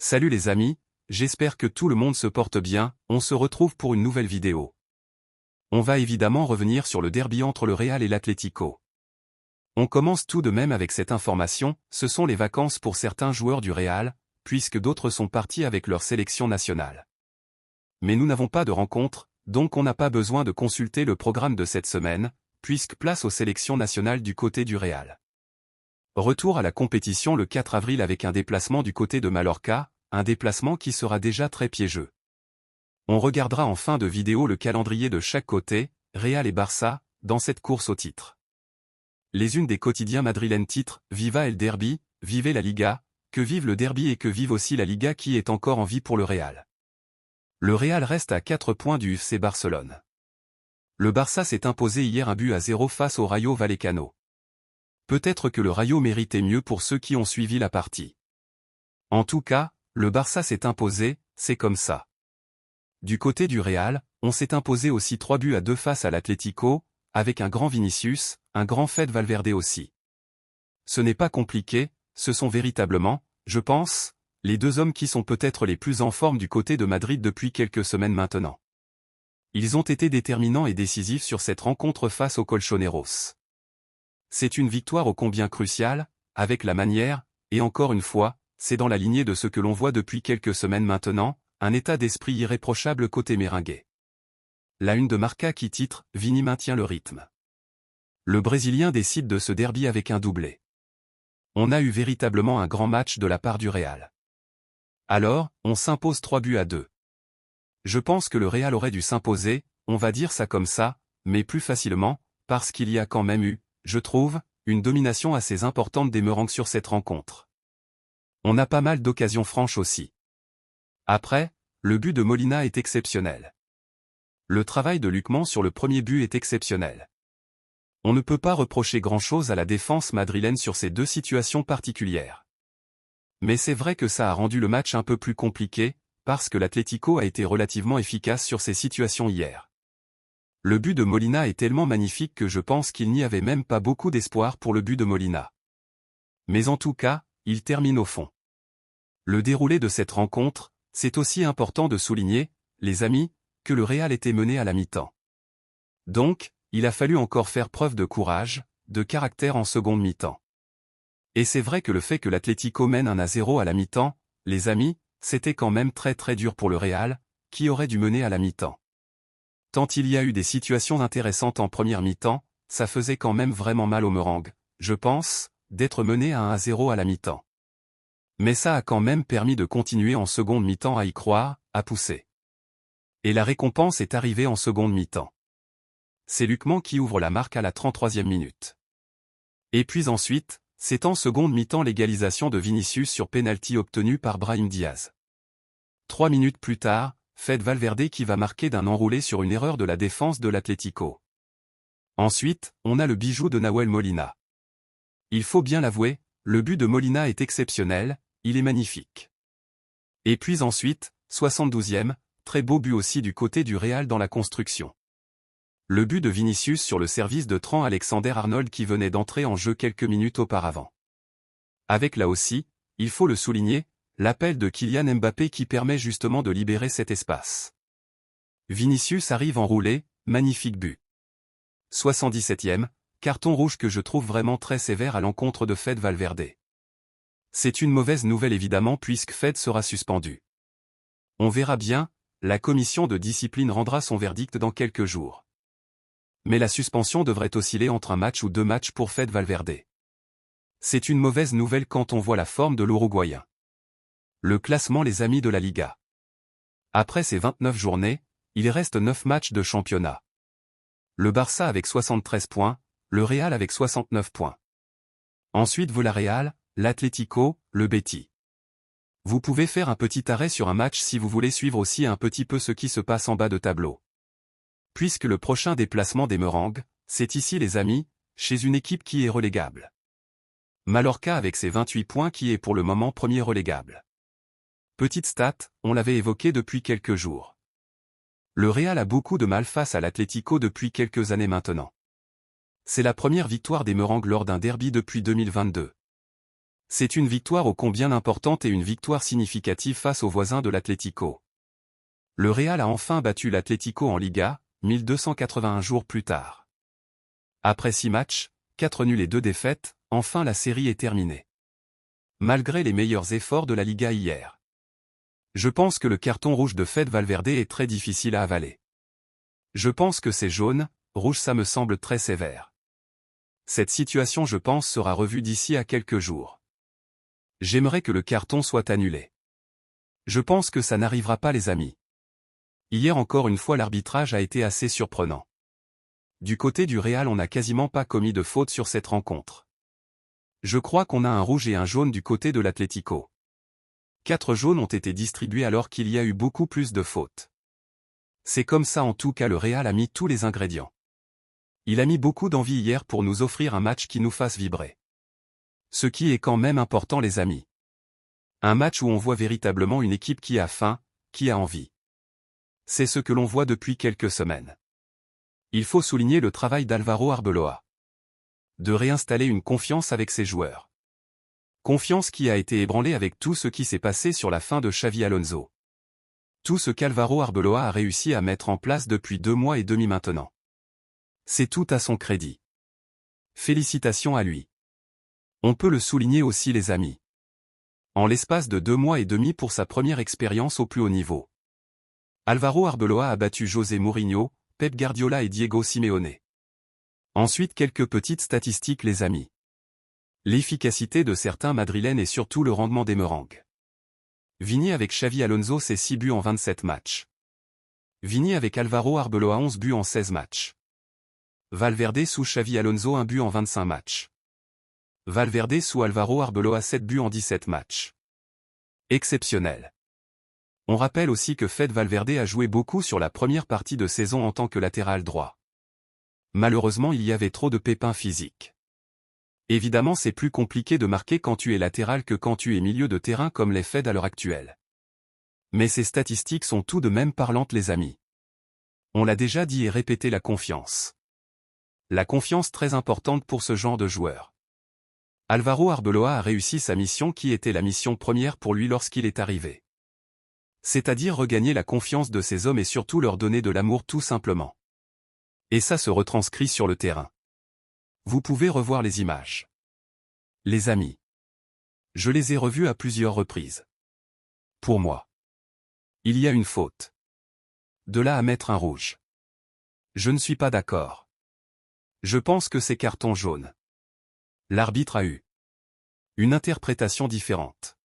Salut les amis, j'espère que tout le monde se porte bien, on se retrouve pour une nouvelle vidéo. On va évidemment revenir sur le derby entre le Real et l'Atlético. On commence tout de même avec cette information, ce sont les vacances pour certains joueurs du Real, puisque d'autres sont partis avec leur sélection nationale. Mais nous n'avons pas de rencontre, donc on n'a pas besoin de consulter le programme de cette semaine, puisque place aux sélections nationales du côté du Real. Retour à la compétition le 4 avril avec un déplacement du côté de Mallorca, un déplacement qui sera déjà très piégeux. On regardera en fin de vidéo le calendrier de chaque côté, Real et Barça, dans cette course au titre. Les unes des quotidiens madrilènes titrent « Viva el derby, vivez la Liga », que vive le derby et que vive aussi la Liga qui est encore en vie pour le Real. Le Real reste à 4 points du FC Barcelone. Le Barça s'est imposé hier 1-0 face au Rayo Vallecano. Peut-être que le Rayo méritait mieux pour ceux qui ont suivi la partie. En tout cas, le Barça s'est imposé, c'est comme ça. Du côté du Real, on s'est imposé aussi 3-2 face à l'Atlético, avec un grand Vinicius, un grand Fede Valverde aussi. Ce n'est pas compliqué, ce sont véritablement, je pense, les deux hommes qui sont peut-être les plus en forme du côté de Madrid depuis quelques semaines maintenant. Ils ont été déterminants et décisifs sur cette rencontre face aux Colchoneros. C'est une victoire ô combien cruciale, avec la manière, et encore une fois, c'est dans la lignée de ce que l'on voit depuis quelques semaines maintenant, un état d'esprit irréprochable côté merengue. La une de Marca qui titre « Vini maintient le rythme ». Le Brésilien décide de ce derby avec un doublé. On a eu véritablement un grand match de la part du Real. Alors, on s'impose 3-2. Je pense que le Real aurait dû s'imposer, on va dire ça comme ça, mais plus facilement, parce qu'il y a quand même eu, je trouve, une domination assez importante des merengues sur cette rencontre. On a pas mal d'occasions franches aussi. Après, le but de Molina est exceptionnel. Le travail de Lucman sur le premier but est exceptionnel. On ne peut pas reprocher grand-chose à la défense madrilène sur ces deux situations particulières. Mais c'est vrai que ça a rendu le match un peu plus compliqué, parce que l'Atlético a été relativement efficace sur ces situations hier. Le but de Molina est tellement magnifique que je pense qu'il n'y avait même pas beaucoup d'espoir pour le but de Molina. Mais en tout cas, il termine au fond. Le déroulé de cette rencontre, c'est aussi important de souligner, les amis, que le Real était mené à la mi-temps. Donc, il a fallu encore faire preuve de courage, de caractère en seconde mi-temps. Et c'est vrai que le fait que l'Atlético mène 1-0 à la mi-temps, les amis, c'était quand même très dur pour le Real, qui aurait dû mener à la mi-temps. Tant il y a eu des situations intéressantes en première mi-temps, ça faisait quand même vraiment mal aux merengues, je pense, d'être mené à 1-0 à la mi-temps. Mais ça a quand même permis de continuer en seconde mi-temps à y croire, à pousser. Et la récompense est arrivée en seconde mi-temps. C'est Lucman qui ouvre la marque à la 33e minute. Et puis ensuite, c'est en seconde mi-temps l'égalisation de Vinicius sur penalty obtenu par Brahim Diaz. 3 minutes plus tard, Fede Valverde qui va marquer d'un enroulé sur une erreur de la défense de l'Atlético. Ensuite, on a le bijou de Nahuel Molina. Il faut bien l'avouer, le but de Molina est exceptionnel, il est magnifique. Et puis ensuite, 72e, très beau but aussi du côté du Real dans la construction. Le but de Vinicius sur le service de Trent Alexander-Arnold qui venait d'entrer en jeu quelques minutes auparavant. Avec là aussi, il faut le souligner, l'appel de Kylian Mbappé qui permet justement de libérer cet espace. Vinicius arrive enroulé, magnifique but. 77e, carton rouge que je trouve vraiment très sévère à l'encontre de Fede Valverde. C'est une mauvaise nouvelle évidemment puisque Fede sera suspendu. On verra bien, la commission de discipline rendra son verdict dans quelques jours. Mais la suspension devrait osciller entre un match ou 2 matchs pour Fede Valverde. C'est une mauvaise nouvelle quand on voit la forme de l'Uruguayen. Le classement les amis de la Liga. Après ces 29 journées, il reste 9 matchs de championnat. Le Barça avec 73 points, le Real avec 69 points. Ensuite Villarreal, l'Atlético, le Betis. Vous pouvez faire un petit arrêt sur un match si vous voulez suivre aussi un petit peu ce qui se passe en bas de tableau. Puisque le prochain déplacement des merengues, c'est ici les amis, chez une équipe qui est relégable. Mallorca avec ses 28 points qui est pour le moment premier relégable. Petite stat, on l'avait évoqué depuis quelques jours. Le Real a beaucoup de mal face à l'Atlético depuis quelques années maintenant. C'est la première victoire des merengues lors d'un derby depuis 2022. C'est une victoire ô combien importante et une victoire significative face aux voisins de l'Atlético. Le Real a enfin battu l'Atlético en Liga, 1281 jours plus tard. Après 6 matchs, 4 nuls et 2 défaites, enfin la série est terminée. Malgré les meilleurs efforts de la Liga hier. Je pense que le carton rouge de Fede Valverde est très difficile à avaler. Je pense que c'est jaune, rouge ça me semble très sévère. Cette situation je pense sera revue d'ici à quelques jours. J'aimerais que le carton soit annulé. Je pense que ça n'arrivera pas les amis. Hier encore une fois l'arbitrage a été assez surprenant. Du côté du Real on n'a quasiment pas commis de faute sur cette rencontre. Je crois qu'on a un rouge et un jaune du côté de l'Atlético. 4 jaunes ont été distribués alors qu'il y a eu beaucoup plus de fautes. C'est comme ça en tout cas le Real a mis tous les ingrédients. Il a mis beaucoup d'envie hier pour nous offrir un match qui nous fasse vibrer. Ce qui est quand même important les amis. Un match où on voit véritablement une équipe qui a faim, qui a envie. C'est ce que l'on voit depuis quelques semaines. Il faut souligner le travail d'Álvaro Arbeloa. De réinstaller une confiance avec ses joueurs. Confiance qui a été ébranlée avec tout ce qui s'est passé sur la fin de Xavi Alonso. Tout ce qu'Álvaro Arbeloa a réussi à mettre en place depuis 2 mois et demi maintenant. C'est tout à son crédit. Félicitations à lui. On peut le souligner aussi les amis. En l'espace de 2 mois et demi pour sa première expérience au plus haut niveau. Álvaro Arbeloa a battu José Mourinho, Pep Guardiola et Diego Simeone. Ensuite quelques petites statistiques les amis. L'efficacité de certains madrilènes et surtout le rendement des Merengues. Vini avec Xavi Alonso c'est 6 buts en 27 matchs. Vini avec Álvaro Arbeloa 11 buts en 16 matchs. Valverde sous Xavi Alonso 1 but en 25 matchs. Valverde sous Álvaro Arbeloa 7 buts en 17 matchs. Exceptionnel. On rappelle aussi que Fede Valverde a joué beaucoup sur la première partie de saison en tant que latéral droit. Malheureusement il y avait trop de pépins physiques. Évidemment c'est plus compliqué de marquer quand tu es latéral que quand tu es milieu de terrain comme l'est Fede à l'heure actuelle. Mais ces statistiques sont tout de même parlantes les amis. On l'a déjà dit et répété la confiance. La confiance très importante pour ce genre de joueur. Álvaro Arbeloa a réussi sa mission qui était la mission première pour lui lorsqu'il est arrivé. C'est-à-dire regagner la confiance de ses hommes et surtout leur donner de l'amour tout simplement. Et ça se retranscrit sur le terrain. Vous pouvez revoir les images. Les amis. Je les ai revus à plusieurs reprises. Pour moi. Il y a une faute. De là à mettre un rouge. Je ne suis pas d'accord. Je pense que c'est carton jaune. L'arbitre a eu une interprétation différente.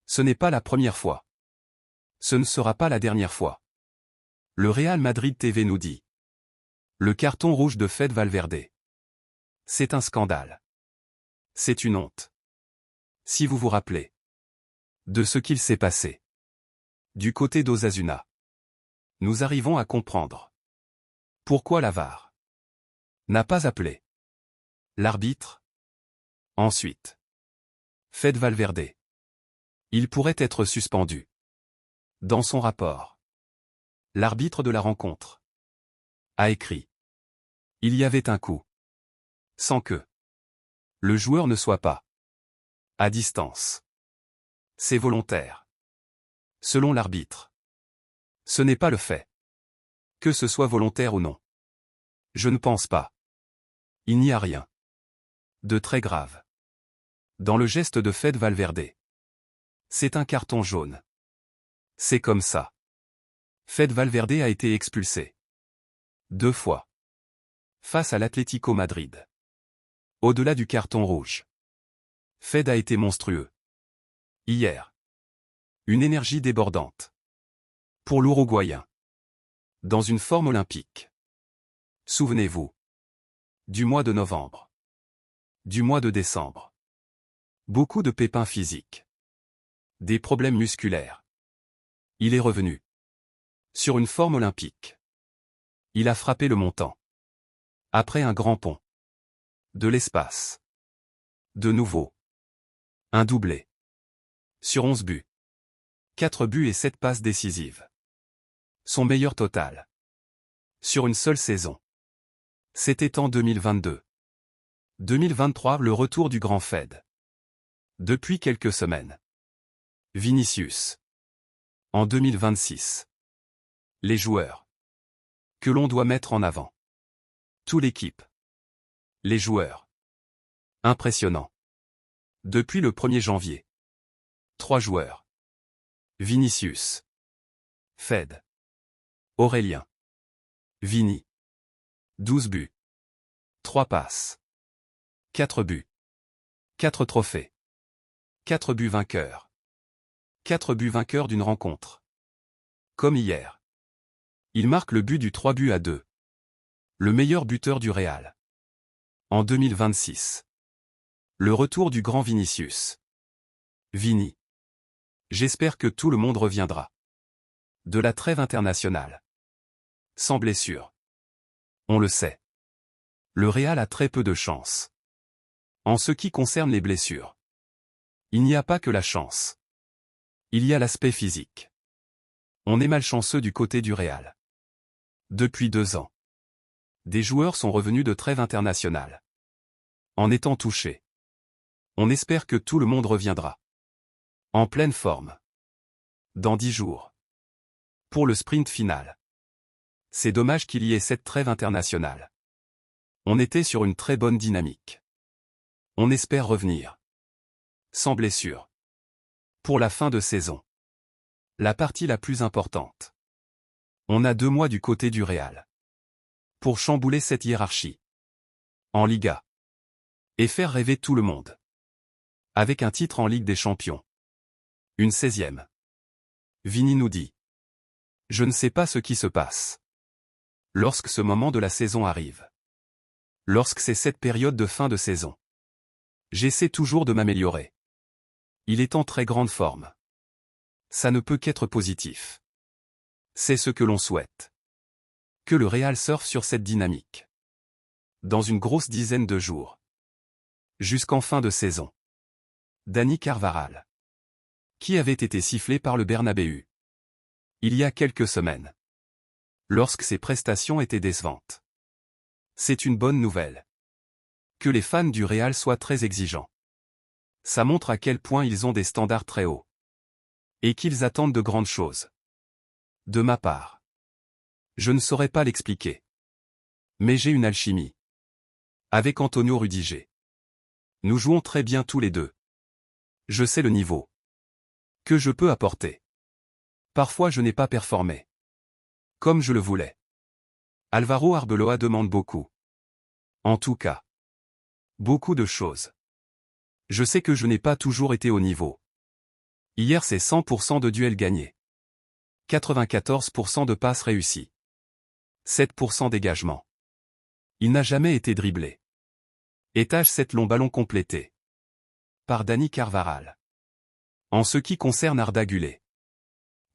Ce n'est pas la première fois. Ce ne sera pas la dernière fois. Le Real Madrid TV nous dit. Le carton rouge de Fede Valverde. C'est un scandale. C'est une honte. Si vous vous rappelez de ce qu'il s'est passé du côté d'Osasuna, nous arrivons à comprendre pourquoi la VAR n'a pas appelé l'arbitre. Ensuite, Fede Valverde. Il pourrait être suspendu. Dans son rapport, l'arbitre de la rencontre a écrit. Il y avait un coup. Sans que le joueur ne soit pas à distance. C'est volontaire. Selon l'arbitre. Ce n'est pas le fait. Que ce soit volontaire ou non. Je ne pense pas. Il n'y a rien de très grave dans le geste de Fede Valverde. C'est un carton jaune. C'est comme ça. Fede Valverde a été expulsé 2 fois face à l'Atlético Madrid. Au-delà du carton rouge, Fede a été monstrueux. Hier. Une énergie débordante. Pour l'Uruguayen. Dans une forme olympique. Souvenez-vous. Du mois de novembre. Du mois de décembre. Beaucoup de pépins physiques. Des problèmes musculaires. Il est revenu. Sur une forme olympique. Il a frappé le montant. Après un grand pont. De l'espace. De nouveau. Un doublé. Sur 11 buts. 4 buts et 7 passes décisives. Son meilleur total. Sur une seule saison. C'était en 2022. 2023 le retour du grand Fede. Depuis quelques semaines. Vinicius. En 2026. Les joueurs. Que l'on doit mettre en avant. Toute l'équipe. Les joueurs. Impressionnant. Depuis le 1er janvier. 3 joueurs. Vinicius. Fed. Aurélien. Vini. 12 buts. 3 passes. 4 buts. 4 trophées. 4 buts vainqueurs. 4 buts vainqueurs d'une rencontre. Comme hier. Il marque le but du 3-2. Le meilleur buteur du Real. En 2026. Le retour du grand Vinicius. Vini. J'espère que tout le monde reviendra. De la trêve internationale. Sans blessure. On le sait. Le Real a très peu de chance. En ce qui concerne les blessures. Il n'y a pas que la chance. Il y a l'aspect physique. On est malchanceux du côté du Real. Depuis 2 ans. Des joueurs sont revenus de trêve internationale. En étant touchés. On espère que tout le monde reviendra. En pleine forme. Dans 10 jours. Pour le sprint final. C'est dommage qu'il y ait cette trêve internationale. On était sur une très bonne dynamique. On espère revenir. Sans blessure. Pour la fin de saison. La partie la plus importante. On a 2 mois du côté du Real. Pour chambouler cette hiérarchie. En Liga. Et faire rêver tout le monde. Avec un titre en Ligue des Champions. Une 16e. Vini nous dit. Je ne sais pas ce qui se passe. Lorsque ce moment de la saison arrive. Lorsque c'est cette période de fin de saison. J'essaie toujours de m'améliorer. Il est en très grande forme. Ça ne peut qu'être positif. C'est ce que l'on souhaite. Que le Real surfe sur cette dynamique. Dans une grosse dizaine de jours. Jusqu'en fin de saison. Dani Carvajal. Qui avait été sifflé par le Bernabéu. Il y a quelques semaines. Lorsque ses prestations étaient décevantes. C'est une bonne nouvelle. Que les fans du Real soient très exigeants. Ça montre à quel point ils ont des standards très hauts. Et qu'ils attendent de grandes choses. De ma part. Je ne saurais pas l'expliquer. Mais j'ai une alchimie. Avec Antonio Rudiger. Nous jouons très bien tous les deux. Je sais le niveau. Que je peux apporter. Parfois je n'ai pas performé. Comme je le voulais. Alvaro Arbeloa demande beaucoup. En tout cas. Beaucoup de choses. Je sais que je n'ai pas toujours été au niveau. Hier c'est 100% de duels gagnés. 94% de passes réussies. 7% dégagement. Il n'a jamais été dribblé. Étage 7 longs ballons complétés. Par Dani Carvajal. En ce qui concerne Arda Güler.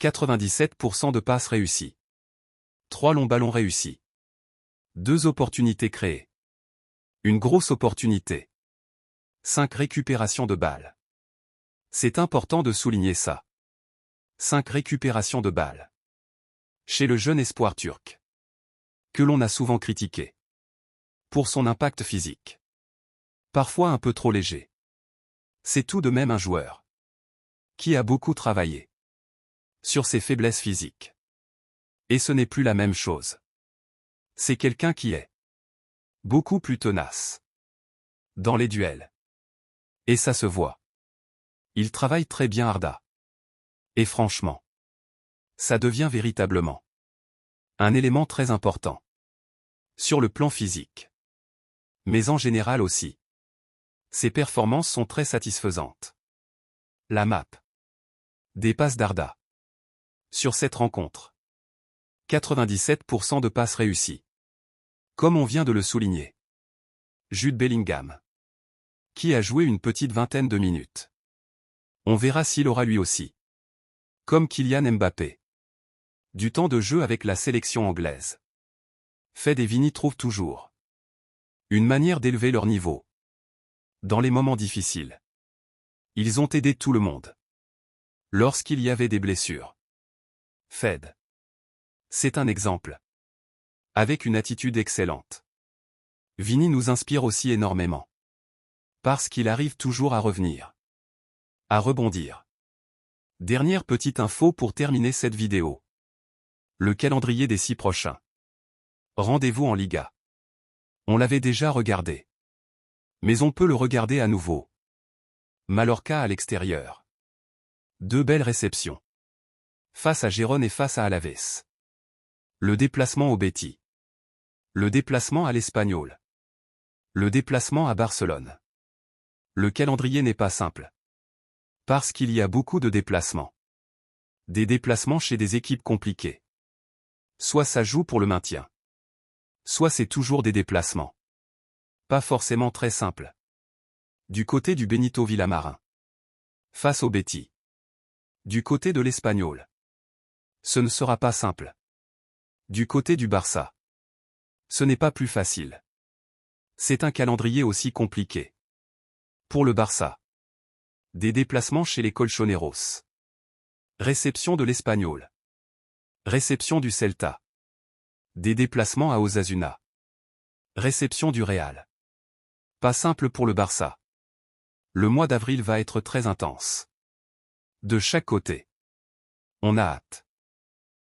97% de passes réussies. 3 longs ballons réussis. 2 opportunités créées. Une grosse opportunité. 5 récupérations de balles. C'est important de souligner ça. 5 récupérations de balles. Chez le jeune espoir turc. Que l'on a souvent critiqué. Pour son impact physique. Parfois un peu trop léger. C'est tout de même un joueur. Qui a beaucoup travaillé. Sur ses faiblesses physiques. Et ce n'est plus la même chose. C'est quelqu'un qui est. Beaucoup plus tenace. Dans les duels. Et ça se voit. Il travaille très bien Arda. Et franchement. Ça devient véritablement. Un élément très important. Sur le plan physique. Mais en général aussi. Ses performances sont très satisfaisantes. La map. Des passes d'Arda. Sur cette rencontre. 97% de passes réussies. Comme on vient de le souligner. Jude Bellingham. Qui a joué une petite vingtaine de minutes. On verra s'il aura lui aussi. Comme Kylian Mbappé. Du temps de jeu avec la sélection anglaise. Fed et Vini trouvent toujours. Une manière d'élever leur niveau. Dans les moments difficiles. Ils ont aidé tout le monde. Lorsqu'il y avait des blessures. Fed. C'est un exemple. Avec une attitude excellente. Vini nous inspire aussi énormément. Parce qu'il arrive toujours à revenir. À rebondir. Dernière petite info pour terminer cette vidéo. Le calendrier des 6 prochains. Rendez-vous en Liga. On l'avait déjà regardé. Mais on peut le regarder à nouveau. Mallorca à l'extérieur. 2 belles réceptions. Face à Gérone et face à Alavés. Le déplacement au Betis. Le déplacement à l'Espanyol. Le déplacement à Barcelone. Le calendrier n'est pas simple. Parce qu'il y a beaucoup de déplacements. Des déplacements chez des équipes compliquées. Soit ça joue pour le maintien. Soit c'est toujours des déplacements. Pas forcément très simples. Du côté du Benito Villamarín. Face au Betis. Du côté de l'Espanyol. Ce ne sera pas simple. Du côté du Barça. Ce n'est pas plus facile. C'est un calendrier aussi compliqué. Pour le Barça. Des déplacements chez les Colchoneros. Réception de l'Espanyol. Réception du Celta. Des déplacements à Osasuna. Réception du Real. Pas simple pour le Barça. Le mois d'avril va être très intense. De chaque côté. On a hâte.